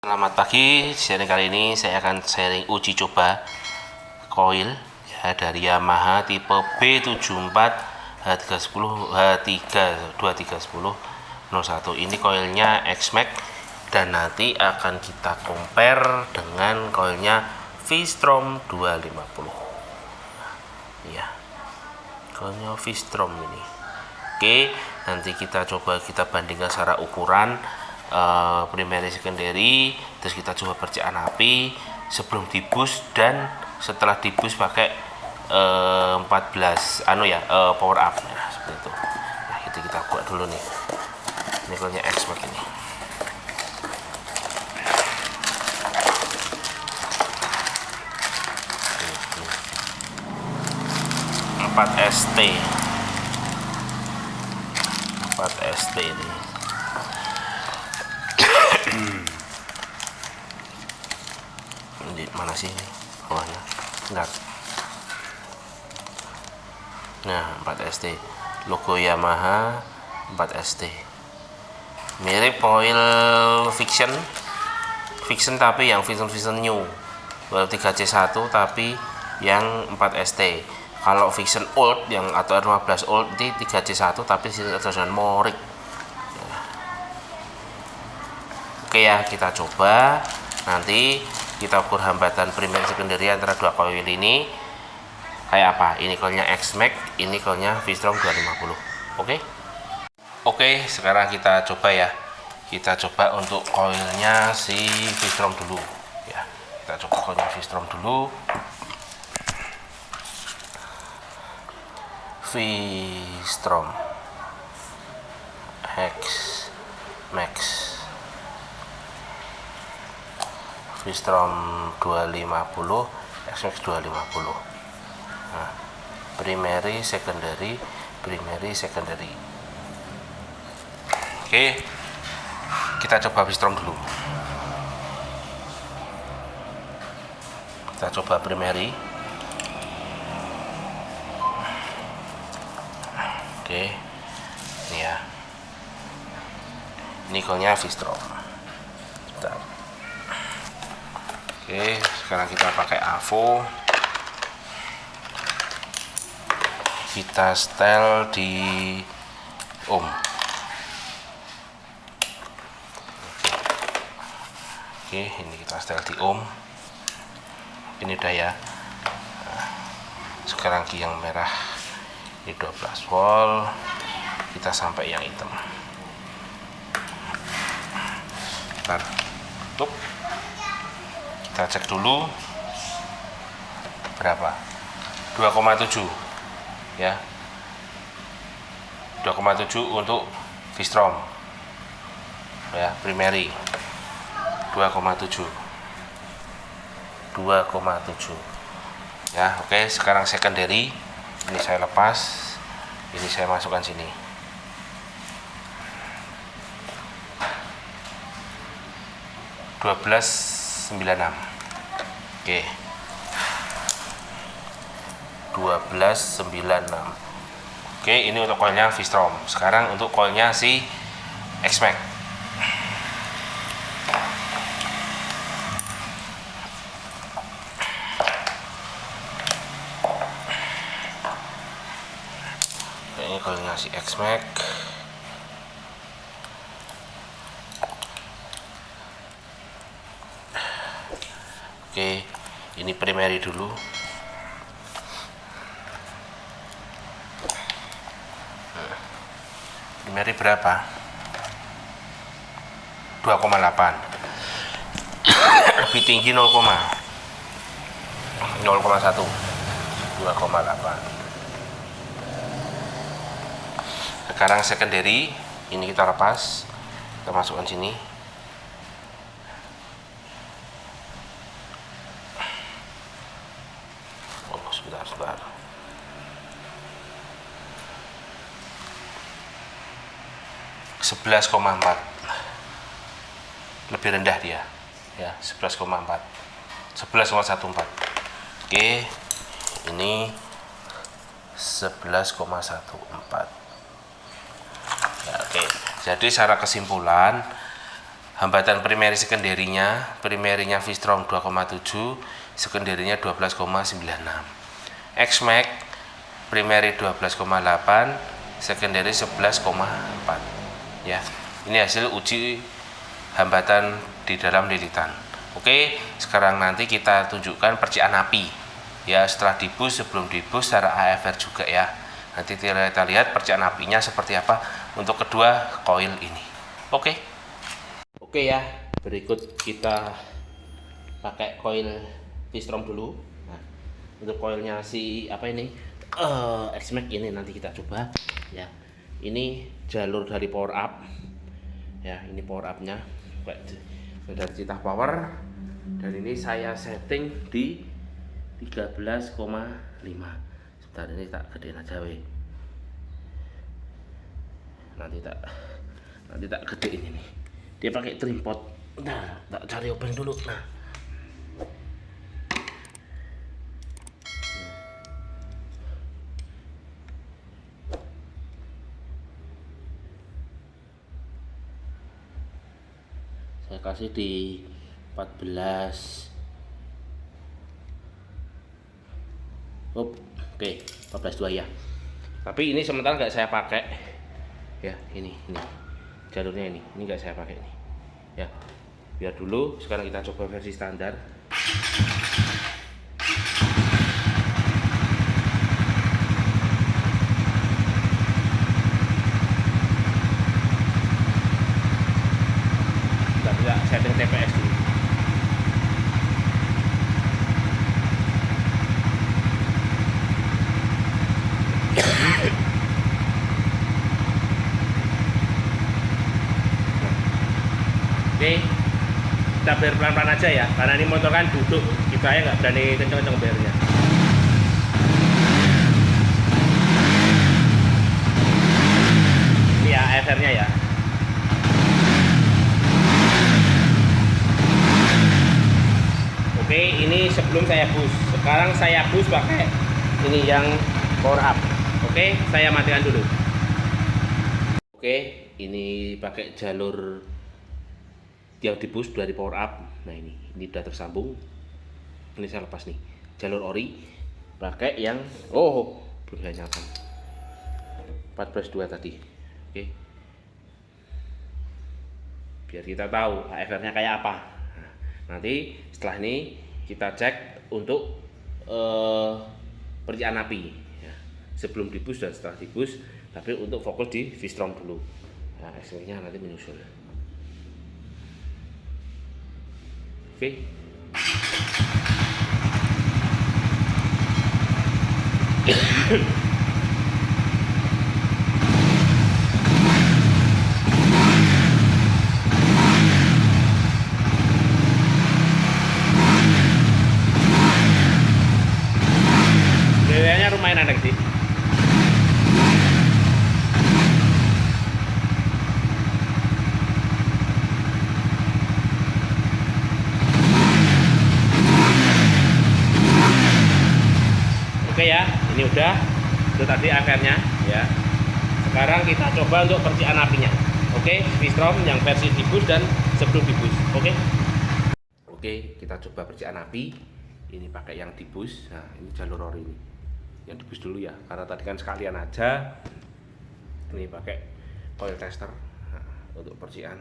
Selamat pagi, sharing kali ini saya akan sharing uji coba coil ya, dari Yamaha tipe B74 H310 H32310 01. Ini coilnya X-Max dan nanti akan kita compare dengan coilnya V-Strom 250 ya, coilnya V-Strom ini. Oke, nanti kita coba kita bandingkan secara ukuran primary secondary, terus kita coba percikan api sebelum dibus dan setelah dibus pakai 14 power up ya, seperti itu. Nah, itu kita buat dulu nih. Ini coilnya X-Max ini. Empat ST ini. Di mana sih bawahnya? Enggak. Nah, 4ST logo Yamaha 4ST mirip coil Fiction tapi yang Fiction new, 3C1 tapi yang 4ST. Kalau Fiction old yang atau R15 old di 3C1 tapi dengan morik ya. Oke ya, kita coba nanti kita ukur hambatan primary secondary antara dua coil ini kayak apa. Ini coilnya X-Max, ini coilnya V-Strom 250. Oke, sekarang kita coba ya. Kita coba untuk coilnya si V-Strom dulu ya. Kita coba coilnya V-Strom dulu. V-Strom X-Max V-Strom 250 X-Max 250. Nah, primary secondary. Oke, kita coba V-Strom dulu. Kita coba primary. Oke, ini ya. Ini coilnya V-Strom. Oke, sekarang kita pakai AVO. Kita setel di ohm. Oke, ini kita setel di ohm. Ini udah ya. Nah, sekarang yang merah ini 12 volt. Kita sampai yang hitam. Bentar. Tutup. Kita cek dulu berapa, 2,7 ya, 2,7 untuk V-Strom ya, primary 2,7 ya. Oke, sekarang secondary ini saya lepas, ini saya masukkan sini. (1296). Oke, 1296. Oke, ini untuk coilnya V-Strom. Sekarang untuk coilnya si X-Max. Ini coilnya si X-Max. Oke, ini primary dulu. Primary berapa? 2,8. Lebih tinggi 0,1. 2,8. Sekarang secondary, ini kita lepas, kita masukkan sini. Sebentar. (11,4). Lebih rendah dia ya, 11,4, 11,14. Oke, ini 11,14 ya. Oke, jadi secara kesimpulan hambatan primary secondary-nya, primary-nya V-Strom 2,7, secondary-nya 12,96. X-Max primary 12,8, secondary 11,4. Ya, ini hasil uji hambatan di dalam lilitan. Oke, sekarang nanti kita tunjukkan percikan api. Ya, setelah dibus, sebelum dibus secara AFR juga ya. Nanti kita lihat percikan apinya seperti apa untuk kedua koil ini. Oke. Oke ya, berikut kita pakai koil V-Strom dulu. Nah, untuk koilnya si apa ini? X-Max ini nanti kita coba ya. Ini jalur dari power up. Ya, ini power up-nya. Dari Citah Power, dan ini saya setting di 13,5. Sebentar, ini tak gedein aja weh. Nanti tak gedein ini. Dia pakai tripod. Nah, tak cari obeng dulu. Nah, saya kasih di 14. Oke, 14.2 ya. Tapi ini sementara nggak saya pakai. Ya, ini jalurnya ini nggak saya pakai nih. Ya, biar dulu. Sekarang kita coba versi standar. Kita setting TPS dulu. Oke, kita biar pelan-pelan aja ya, karena ini motor kan duduk, kita ya nggak berani kenceng-kenceng biarnya. Ini ya AFR-nya ya. Oke, ini sebelum saya bus. Sekarang saya bus pakai ini yang power up. Oke, saya matikan dulu. Oke, ini pakai jalur yang dibus dari power up. Nah, ini udah tersambung. Ini saya lepas nih jalur ori, pakai yang belum saya nyalakan 14.2 tadi. Oke, biar kita tahu AFR nya kayak apa. Nah, nanti setelah ini kita cek untuk percikan api ya, sebelum dibus dan setelah dibus, tapi untuk fokus di V-Strom dulu. Nah, X-Max nya nanti menyusul. Oke. Gayanya lumayan enak sih. Oke ya, ini udah itu tadi AFR-nya ya. Sekarang kita coba untuk percikan apinya. Oke, V-Strom yang versi dibus dan sebelum dibus. Oke, kita coba percikan api. Ini pakai yang dibus. Nah, ini jalur ori ini. Yang dibus dulu ya, karena tadi kan sekalian aja. Ini pakai coil tester untuk percikan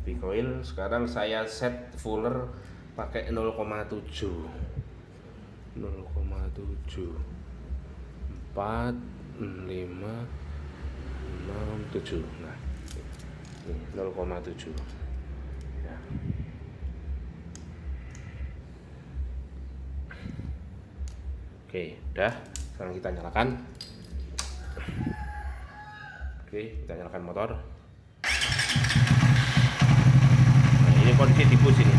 api coil. Sekarang saya set fuller pakai 0,7. 0,7 4 5 6 7. Nah, ini 0,7 ya. Oke, udah. Sekarang kita nyalakan. Oke, kita nyalakan motor. Nah, ini kondisi dibus ini.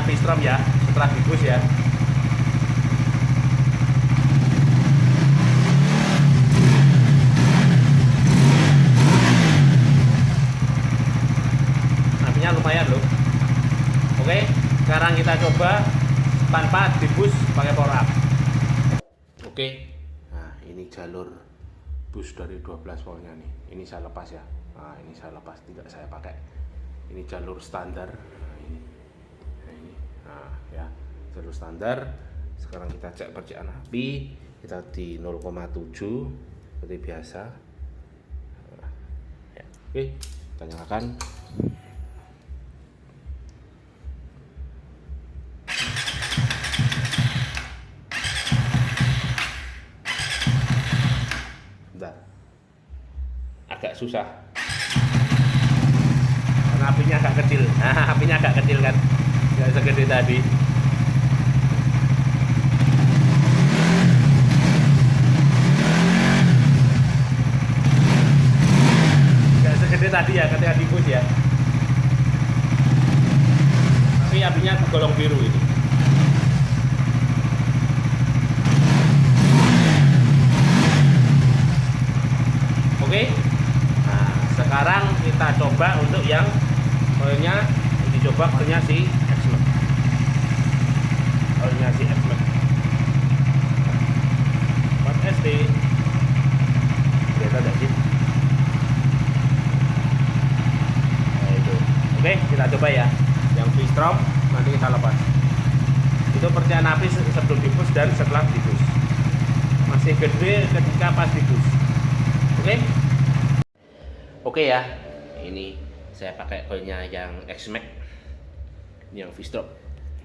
V-Strom ya, setelah dibus ya. apinya lumayan loh. Oke, sekarang kita coba tanpa dibus pakai power up. Oke, nah ini jalur bus dari 12 voltnya nih. Ini saya lepas ya. Nah ini saya lepas, tidak saya pakai. Ini jalur standar. Nah ya, jalur standar. Sekarang kita cek percikan api. Kita di 0,7 seperti biasa. Nah, ya. Oke, kita nyalakan. Agak susah karena apinya agak kecil. Nah, apinya agak kecil kan, nggak segede tadi. Nggak segede tadi ya ketika dibus ya, tapi apinya golong biru ini. Oke. Sekarang kita coba untuk yang koilnya, dicoba koilnya si XMAX. Koilnya si XMAX 4SD. Lihat ada sih. Nah, itu. Oke, kita coba ya. Yang V-strom nanti kita lepas. Itu percikan api sebelum dibus dan setelah dibus. Masih gede ketika pas dibus. Oke. Oke ya, ini saya pakai koilnya yang XMAX, ini yang V-strom.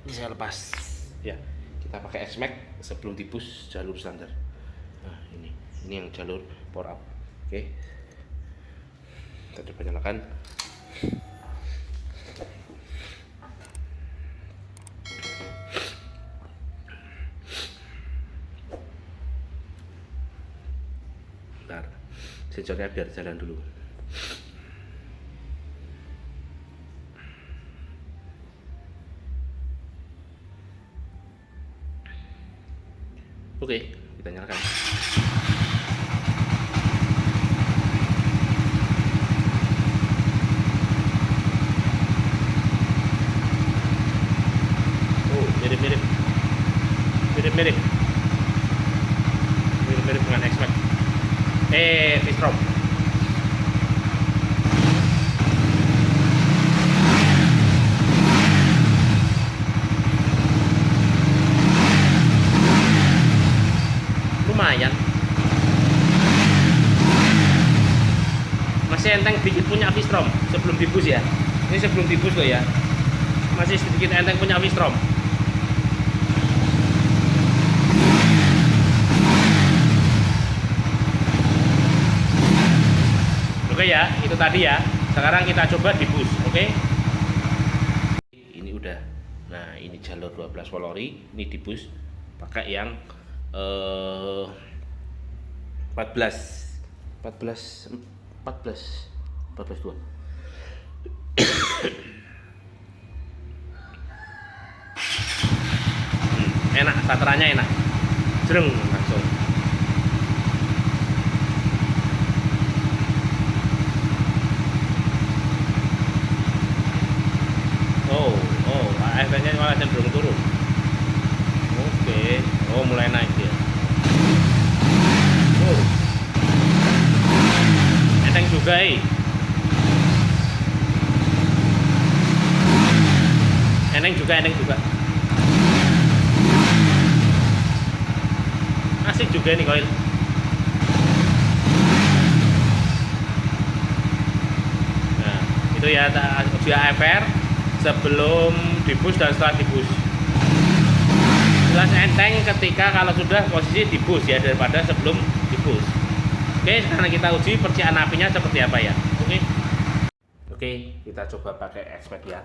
Ini saya lepas. Ya, kita pakai XMAX sebelum dibus jalur standar. Nah, ini yang jalur power up. Oke, kita coba nyalakan. Bentar, sensornya biar jalan dulu. Oke, kita nyalakan. Oh, mirip-mirip dengan XMAX. V-strom. Lumayan, masih enteng dikit punya V-strom sebelum dibus ya. Ini sebelum dibus loh ya, masih sedikit enteng punya V-strom. Oke ya, itu tadi ya. Sekarang kita coba dibus. Oke, ini udah. Nah, ini jalur 12 volt ori, ini dibus pakai yang 14 2. Enak, starterannya enak, jreng langsung. Efeknya malah cenderung turun. Oke, mulai naik dia. Enteng juga enteng juga. Asik juga nih koil. Nah, itu ya usia AFR sebelum dibus dan setelah dibus. Jelas enteng ketika kalau sudah posisi dibus ya, daripada sebelum dibus. Oke, sekarang kita uji percikan apinya seperti apa ya. Oke, kita coba pakai XMAX ya.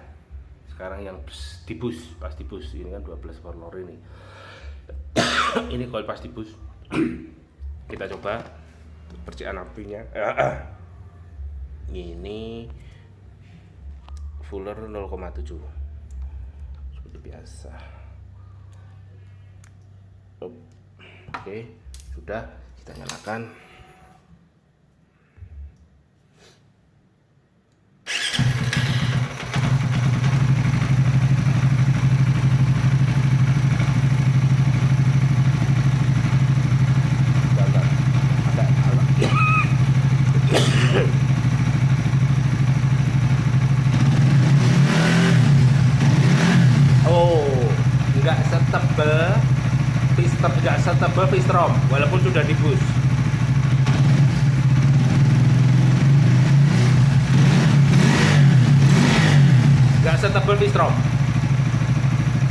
Sekarang yang dibus, pas dibus. Ini kan 12 volt ori ini. Ini koil pas dibus. Kita coba percikan apinya. Ini fuller 0,7 seperti biasa. Oke, sudah, kita nyalakan. setebal V-Strom walaupun sudah dibus. Nggak setebal V-Strom.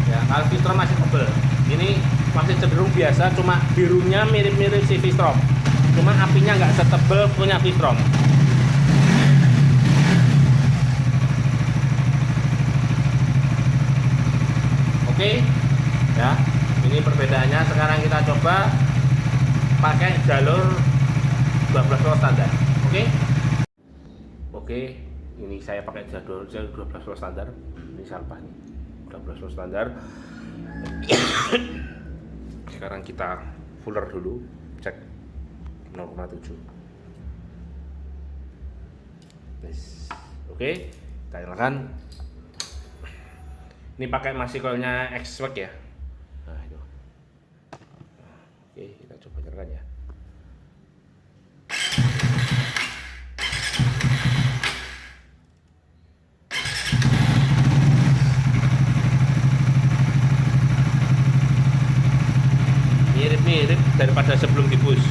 Ya, kalau V-Strom masih tebal. Ini masih cenderung biasa, cuma birunya mirip-mirip si V-Strom. Cuma apinya nggak setebal punya V-Strom. Oke, ya. Ini perbedaannya. Sekarang kita coba pakai jalur 12 volt standar. Oke. Oke, ini saya pakai jalur 12 volt standar. Ini sampah nih. 12 volt standar. Sekarang kita fuller dulu, cek 0,7. Yes. Oke, kita nyalakan. Ini pakai masih coilnya X-Max ya. Nah, itu. Oke, kita coba nyalakan ya. Mirip-mirip daripada sebelum dibus.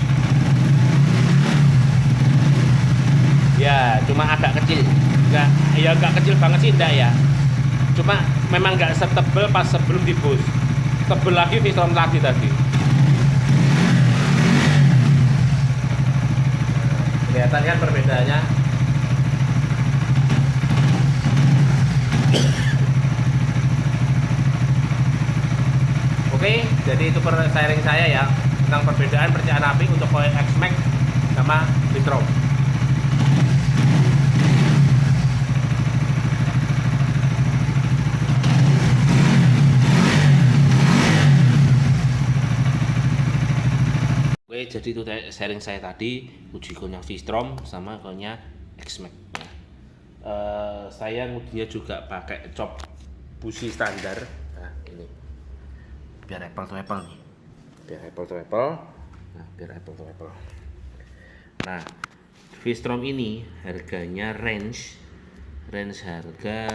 Ya, cuma agak kecil. Enggak kecil banget sih, enggak ya. Cuma memang nggak setebel pas sebelum dibus. Tebel lagi V-Strom tadi. Kelihatan kan perbedaannya. Oke, jadi itu sharing saya ya tentang perbedaan percikan api untuk coil X-Max sama V-Strom. Oke, jadi itu sharing saya tadi uji coilnya V-Strom sama coilnya X-Max ya. Saya ngujinya juga pakai cop busi standar. Nah, ini biar apple to apple nih, biar apple to apple. Nah, V-Strom ini harganya range harga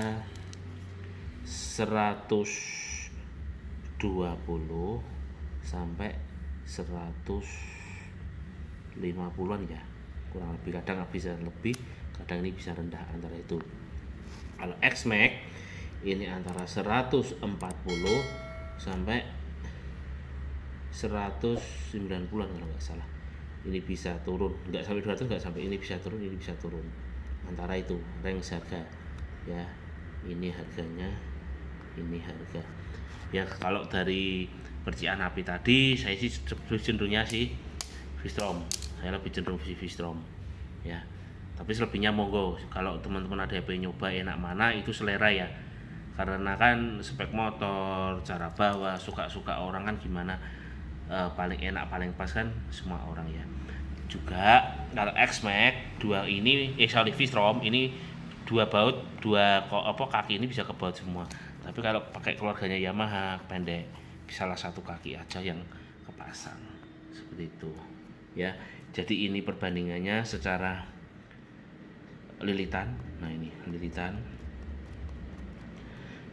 120 sampai 150-an ya, kurang lebih. Kadang bisa lebih, kadang ini bisa rendah antara itu. Kalau X-Max ini antara 140 sampai 190-an kalau nggak salah. Ini bisa turun, nggak sampai 200, nggak sampai. Ini bisa turun, ini bisa turun, antara itu range harga ya. Ini harganya, ini harga ya. Kalau dari percikan api tadi, saya sih cenderungnya sih V-Strom. Saya lebih cenderung V-Strom ya. Tapi selebihnya monggo, kalau teman-teman ada yang pengen nyoba enak mana, itu selera ya. Karena kan spek motor, cara bawa, suka-suka orang kan gimana, paling enak paling pas kan semua orang ya. Juga kalau X-Max V-Strom ini dua baut, kaki ini bisa ke baut semua. Tapi kalau pakai keluarganya Yamaha pendek, salah satu kaki aja yang kepasang seperti itu ya. Jadi ini perbandingannya secara lilitan. Nah, ini lilitan.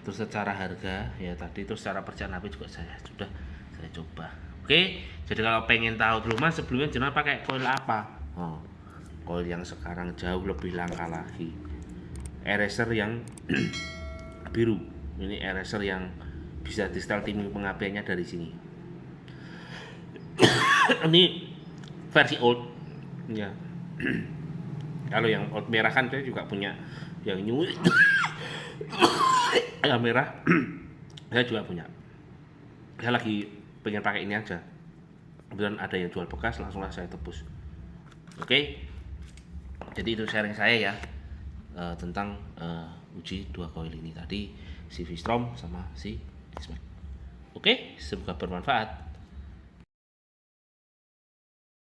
Terus secara harga ya tadi, terus secara percikan api juga saya coba. Oke, jadi kalau pengen tahu dulu Mas sebelumnya jenengan pakai coil apa? Coil yang sekarang jauh lebih langka lagi. Eraser yang biru. Ini eraser yang bisa di setel timing pengapiannya dari sini. Ini versi old ya. Kalau yang old merah kan saya juga punya yang new. Yang merah saya juga punya. Saya lagi pengen pakai ini aja. Kemudian ada yang jual bekas, langsung saya tebus. Oke. Jadi itu sharing saya ya tentang uji dua coil ini tadi, si V-Strom sama si X-Max. Oke, semoga bermanfaat.